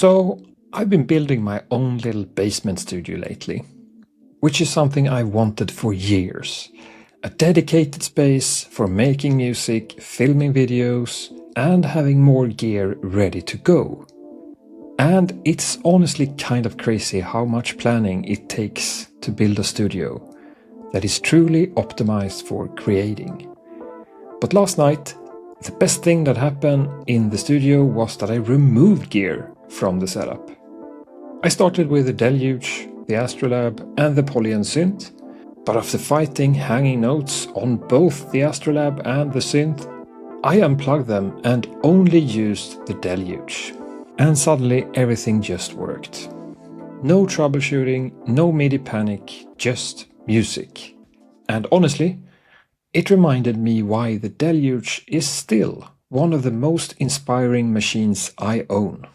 So, I've been building my own little basement studio lately, which is something I wanted for years. A dedicated space for making music, filming videos, and having more gear ready to go. And it's honestly kind of crazy how much planning it takes to build a studio that is truly optimized for creating. But last night, the best thing that happened in the studio was that I removed gear from the setup. I started with the Deluge, the Astrolab and the Poly synth, but after fighting hanging notes on both the Astrolab and the synth, I unplugged them and only used the Deluge. And suddenly everything just worked. No troubleshooting, no MIDI panic, just music. And honestly, it reminded me why the Deluge is still one of the most inspiring machines I own.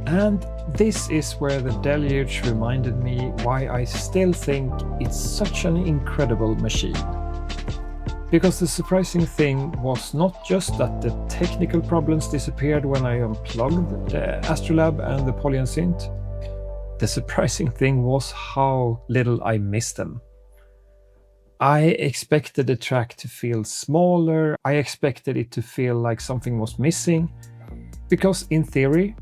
And this is where the Deluge reminded me why I still think it's such an incredible machine. Because the surprising thing was not just that the technical problems disappeared when I unplugged the Astrolab and the Poly synth. The surprising thing was how little I missed them. I expected the track to feel smaller, I expected it to feel like something was missing, because in theory,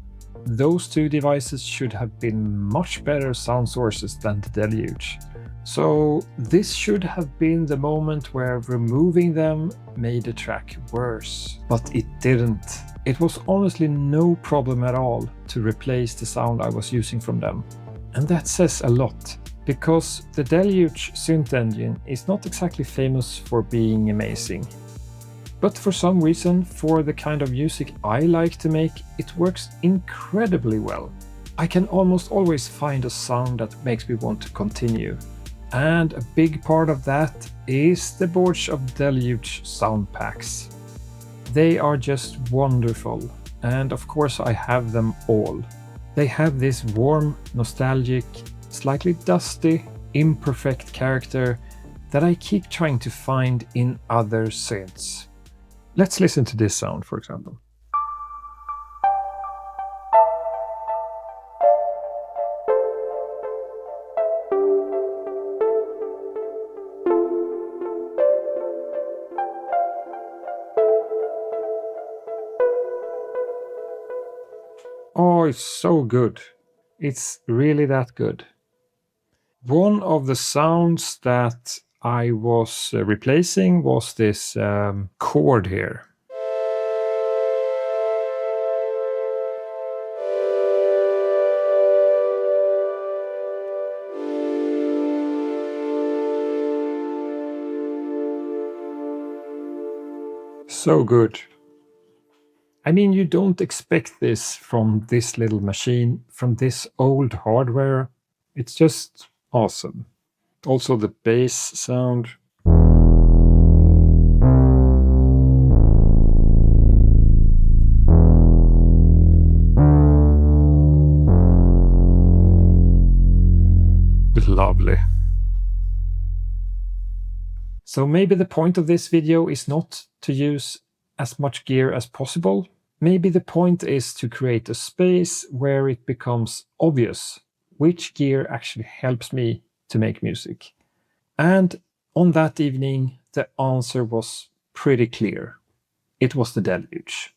those two devices should have been much better sound sources than the Deluge. So this should have been the moment where removing them made the track worse. But it didn't. It was honestly no problem at all to replace the sound I was using from them. And that says a lot, because the Deluge synth engine is not exactly famous for being amazing. But for some reason, for the kind of music I like to make, it works incredibly well. I can almost always find a sound that makes me want to continue. And a big part of that is the bunch of Deluge sound packs. They are just wonderful, and of course I have them all. They have this warm, nostalgic, slightly dusty, imperfect character that I keep trying to find in other synths. Let's listen to this sound, for example. Oh, it's so good. It's really that good. One of the sounds that I was replacing was this chord here. So good. I mean, you don't expect this from this little machine, from this old hardware. It's just awesome. Also the bass sound. Lovely. So maybe the point of this video is not to use as much gear as possible. Maybe the point is to create a space where it becomes obvious which gear actually helps me to make music. And on that evening, the answer was pretty clear. It was the Deluge.